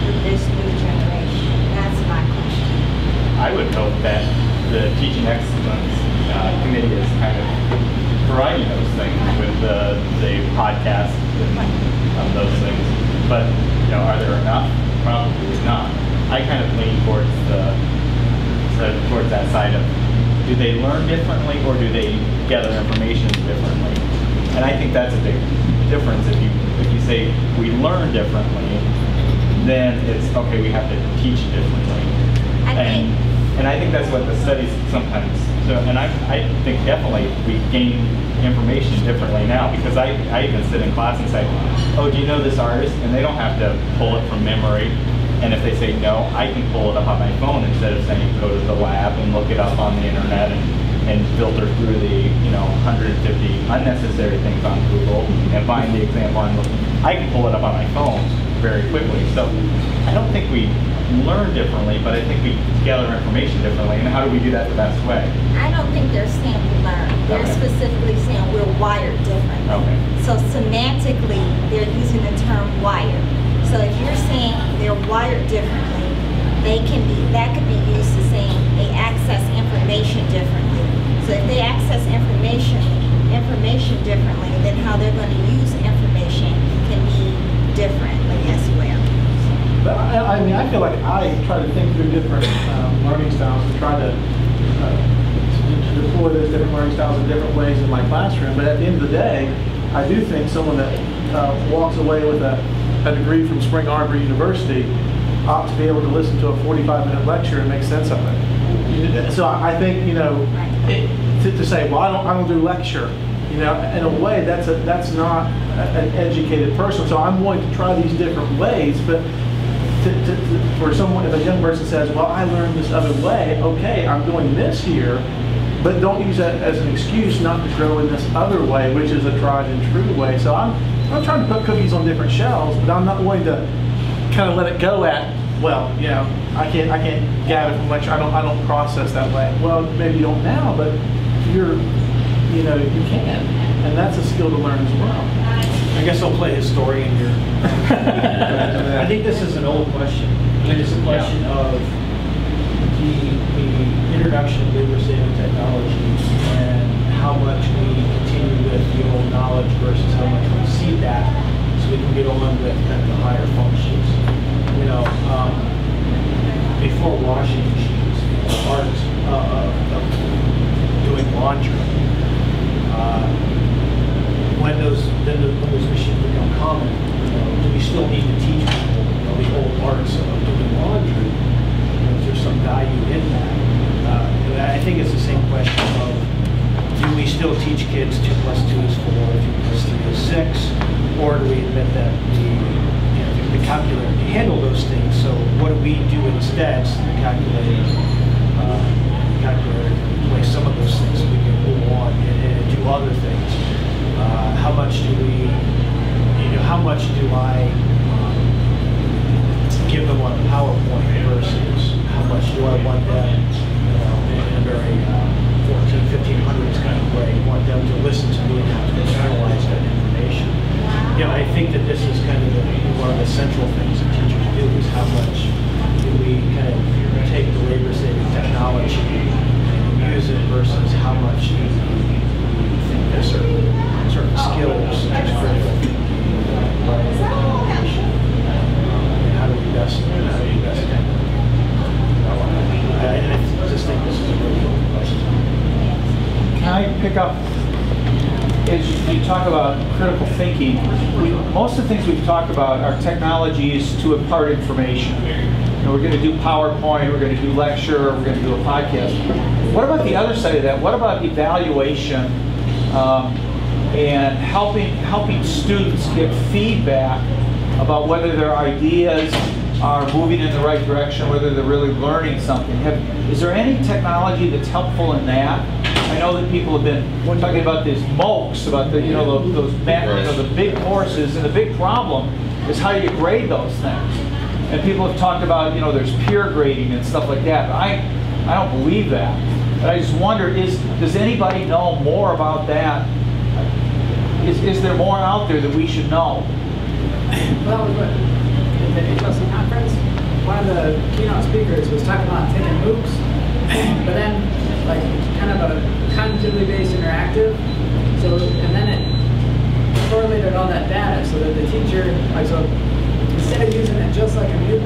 with this new generation? That's my question. I would hope that the Teaching Excellence Committee is kind of providing those things with the podcast and those things. But are there enough? Probably not. I kind of lean towards that side of, do they learn differently or do they gather information differently? And I think that's a big difference. If you say we learn differently, then it's okay, we have to teach differently. And I think that's what the studies sometimes, so, and I think definitely we gain information differently now, because I even sit in class and say, oh, do you know this artist? And they don't have to pull it from memory. And if they say no, I can pull it up on my phone instead of saying go to the lab and look it up on the internet and filter through the 150 unnecessary things on Google and find the example I'm looking. I can pull it up on my phone very quickly. So I don't think we learn differently, but I think we gather information differently. And how do we do that the best way? I don't think they're saying we learn. They're specifically saying we're wired differently. Okay. So semantically, they're using the term wired. So if you're saying they're wired differently, that could be used to saying they access information differently. So if they access information differently, then how they're going to use information can be differently as well. But I mean, I feel like I try to think through different learning styles to try to deploy those different learning styles in different ways in my classroom. But at the end of the day, I do think someone that walks away with a degree from Spring Arbor University ought to be able to listen to a 45-minute lecture and make sense of it. So I think, to say, well, I don't do lecture, in a way that's not an educated person. So I'm willing to try these different ways, but for someone, if a young person says, well, I learned this other way, okay, I'm doing this here, but don't use that as an excuse not to grow in this other way, which is a tried and true way. So I'm trying to put cookies on different shelves, but I'm not willing to kind of let it go at, well, I can't gather from lecture. I don't process that way. Well, maybe you don't now, but you can, and that's a skill to learn as well. I guess I'll play historian here. I think this is an old question. I mean, it's a question of the introduction of labor-saving technology and how much we continue with the old knowledge versus how much we see that so we can get on with kind of the higher functions. Before washing machines, art of doing laundry. When those machines become common, do we still need to teach people the old arts of doing laundry? Is there some value in that? I think it's the same question of, do we still teach kids 2 + 2 is 4, 2 + 3 is 6, or do we admit that the calculator can handle those things? So what do we do instead? So the calculator can replace some of those things so we can move on and do other things. How much do we, how much do I give them on a PowerPoint versus how much do I want them, in a very 1500s kind of way, want them to listen to me and have to internalize that information. I think that this is kind of one of the central things that teachers do is how much do we kind of take the labor-saving technology and use it versus how much do we think there's certain skills such as critical thinking, and how do we best handle it? I just think this is a really good question. Can I pick up, as you talk about critical thinking, most of the things we've talked about are technologies to impart information. We're going to do PowerPoint, we're going to do lecture, we're going to do a podcast. What about the other side of that? What about evaluation and helping students get feedback about whether their ideas are moving in the right direction, whether they're really learning something? Is there any technology that's helpful in that? I know that people have been talking about these MOOCs, about the the big courses, and the big problem is how do you grade those things? And people have talked about there's peer grading and stuff like that. But I don't believe that. But I just wonder, does anybody know more about that? Is there more out there that we should know? Well, in the HLC conference, one of the keynote speakers was talking about taking MOOCs, but then like kind of a cognitively based interactive. So, and then it correlated all that data so that the teacher, instead of using it just like a MOOC,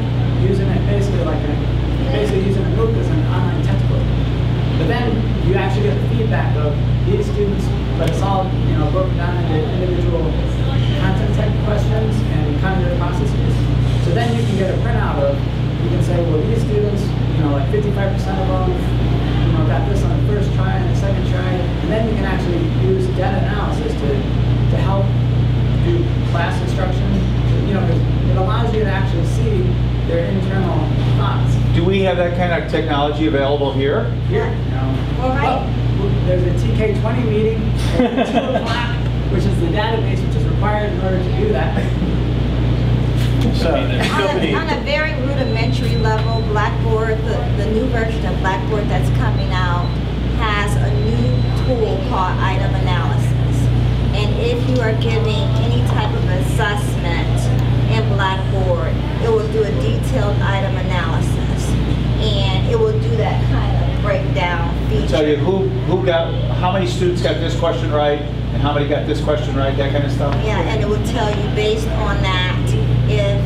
using it basically using a MOOC as an online textbook. But then you actually get the feedback of these students, but it's all broken down into individual content type questions and cognitive processes. So then you can get a like 55% of them, you know, got this on the first try and the second try, and then you can actually use data analysis to help do class instruction, you know, because it allows you to actually see their internal thoughts. Do we have that kind of technology available here? Here, All right. there's a TK20 meeting at 2 o'clock, which is the database which is required in order to do that. So, On a very rudimentary level, Blackboard, the new version of Blackboard that's coming out, has a new tool called item analysis. And if you are giving any type of assessment in Blackboard, it will do a detailed item analysis. And it will do that kind of breakdown feature. Tell you who got, how many students got this question right, and how many got this question right, that kind of stuff? Yeah, and it will tell you based on that if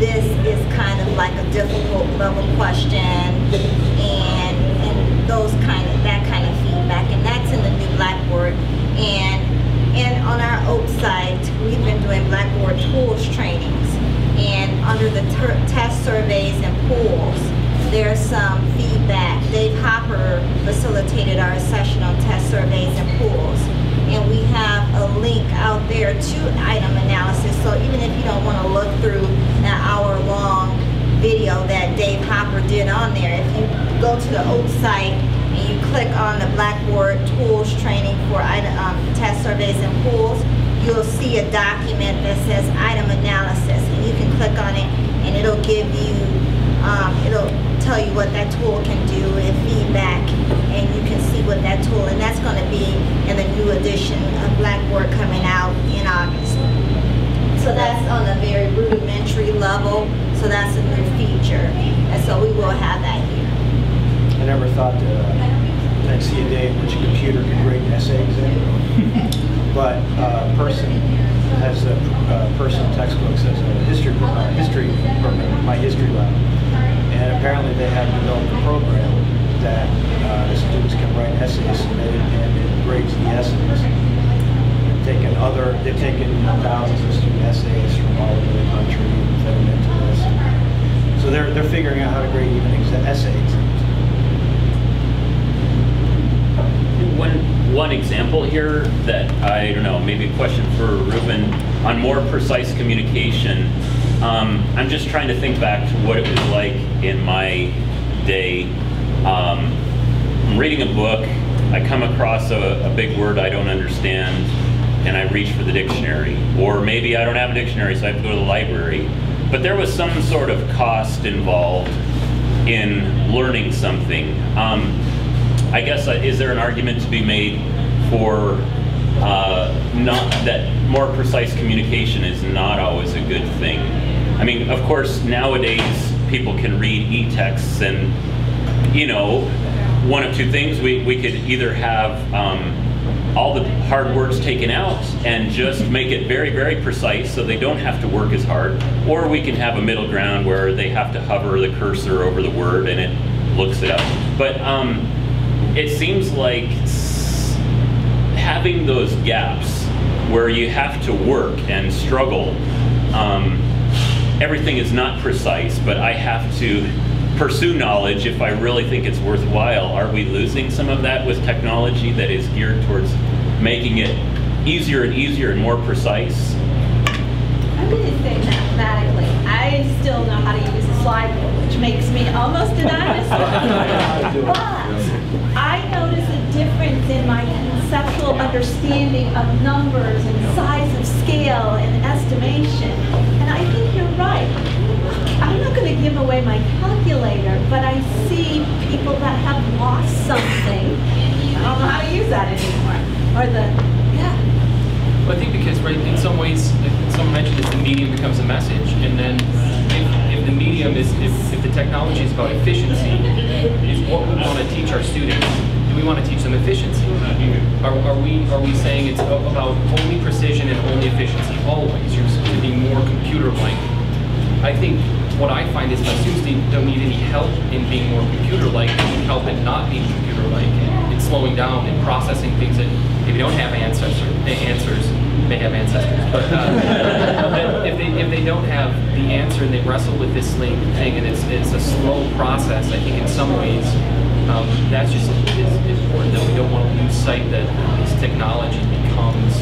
this is kind of like a difficult level question and those that kind of feedback, and that's in the new Blackboard. And on our OAT site, we've been doing Blackboard tools trainings, and under the test surveys and pools, there's some feedback. Dave Hopper facilitated our session on test surveys and pools. And we have a link out there to item analysis. So even if you don't want to look through that hour-long video that Dave Hopper did on there, if you go to the OAT site and you click on the Blackboard tools training for test surveys and pools, you'll see a document that says item analysis. And you can click on it and it'll give you, it'll tell you what that tool can do and feedback, and you can see what that tool, and that's going to be in the new edition of Blackboard coming out in August. So that's on a very rudimentary level, so that's a new feature, and so we will have that here. I never thought I'd see a day in which a computer could grade essays in, but a person has a personal textbooks as a history program, my history lab. And apparently they have developed a program that students can write essays submitted, and it grades the essays. They've taken thousands of student essays from all over the country and fed them into this. So they're figuring out how to grade even essays. One example here that, I don't know, maybe a question for Ruben on more precise communication. I'm just trying to think back to what it was like in my day. I'm reading a book, I come across a big word I don't understand, and I reach for the dictionary. Or maybe I don't have a dictionary, so I have to go to the library. But there was some sort of cost involved in learning something. I guess, is there an argument to be made for not that more precise communication is not always a good thing? I mean, of course, nowadays people can read e-texts, and you know, one of two things: we could either have all the hard words taken out and just make it very, very precise so they don't have to work as hard, or we can have a middle ground where they have to hover the cursor over the word and it looks it up. But it seems like having those gaps where you have to work and struggle, everything is not precise, but I have to pursue knowledge if I really think it's worthwhile. Are we losing some of that with technology that is geared towards making it easier and easier and more precise? I'm going to say mathematically, I still know how to use a slide rule, which makes me almost a dinosaur. But I notice a difference in my conceptual understanding of numbers and size of scale and estimation. And I think you're right. I'm not going to give away my calculator, but I see people that have lost something. I don't know how to use that anymore. Or Well, I think because, right, in some ways, someone mentioned this, the medium becomes a message, and then if the medium is, if the technology is about efficiency, is what we want to teach our students. Do we want to teach them efficiency? Are we saying it's about only precision and only efficiency always? You're supposed to be more computer-like. I think what I find is my students don't need any help in being more computer-like. They need help in not being computer-like. And it's slowing down and processing things that maybe don't have answers, may have ancestors, but if they don't have the answer and they wrestle with this thing and it's a slow process, I think in some ways that's just it's important that we don't want to lose sight that this technology becomes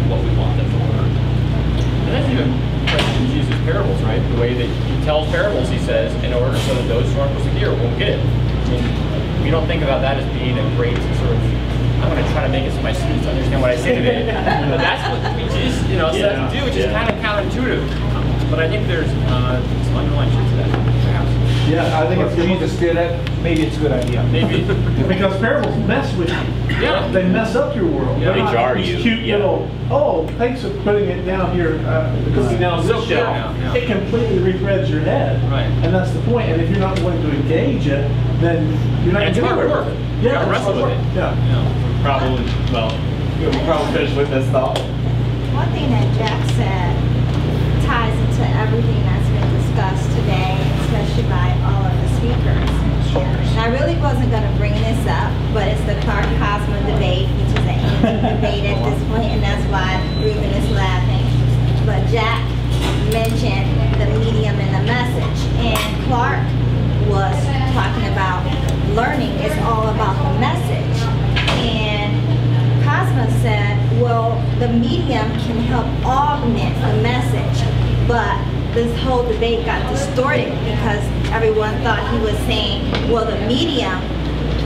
what we want them to learn. And that's even Christians uses parables, right? The way that he tells parables, he says, in order so that those who aren't supposed to hear won't get it. I mean, we don't think about that as being a great sort of, I'm going to try to make it so my students understand what I say today. But that's what we just, set to do, which is kind of counterintuitive. But I think there's some underlying truth to that, perhaps. Yeah, I think if Jesus did it, maybe it's a good idea. Maybe. Because parables mess with you. Yeah. They mess up your world. Yeah. They jar these you. Cute little, oh, thanks for putting it down here, cooking down this shelf. Yeah. It completely rethreads your head. Right. And that's the point. And if you're not willing to engage it, then you're not going And to it's get hard anywhere. work. Yeah, You gotta it's wrestle hard with work. it. Yeah. Probably, well, we'll probably finish with this thought. One thing that Jack said ties into everything that's been discussed today, especially by all of the speakers. And I really wasn't going to bring this up, but it's the Clark Cosmo debate, which is an ancient debate at this point, and that's why Ruben is laughing. But Jack mentioned the medium and the message, and Clark was talking about learning is all about the message. And Cosmo said, well, the medium can help augment the message, but this whole debate got distorted because everyone thought he was saying, well, the medium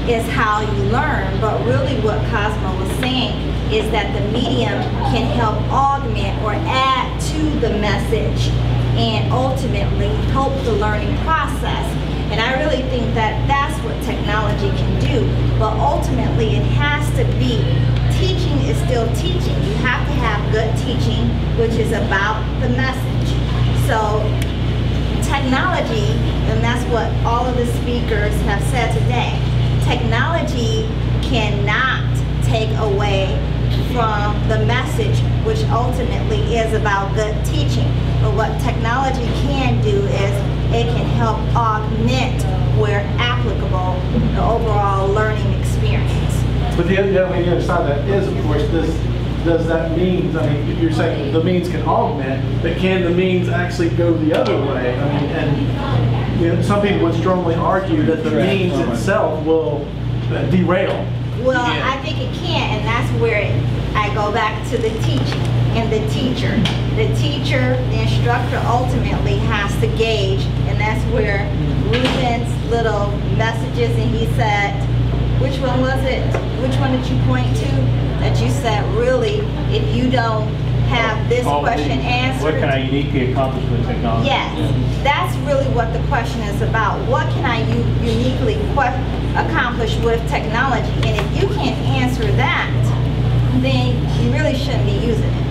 is how you learn, but really what Cosmo was saying is that the medium can help augment or add to the message and ultimately help the learning process. And I really think that that's what technology can do, but ultimately it has to be, teaching is still teaching. You have to have good teaching, which is about the message. So technology, and that's what all of the speakers have said today, technology cannot take away from the message, which ultimately is about good teaching. But what technology can do is it can help augment, where applicable, the overall learning experience. But the other side of that is, of course, does that mean, I mean, you're saying the means can augment, but can the means actually go the other way? I mean, and some people would strongly argue that the means itself will derail. Well, I think it can, and that's where I go back to the teaching and the teacher. The teacher, the instructor ultimately has to gauge, and that's where Ruben's little messages, and he said, which one was it? Which one did you point to? That you said, really, if you don't have this question answered. What can I uniquely accomplish with technology? Yes, that's really what the question is about. What can I uniquely accomplish with technology? And if you can't answer that, then you really shouldn't be using it.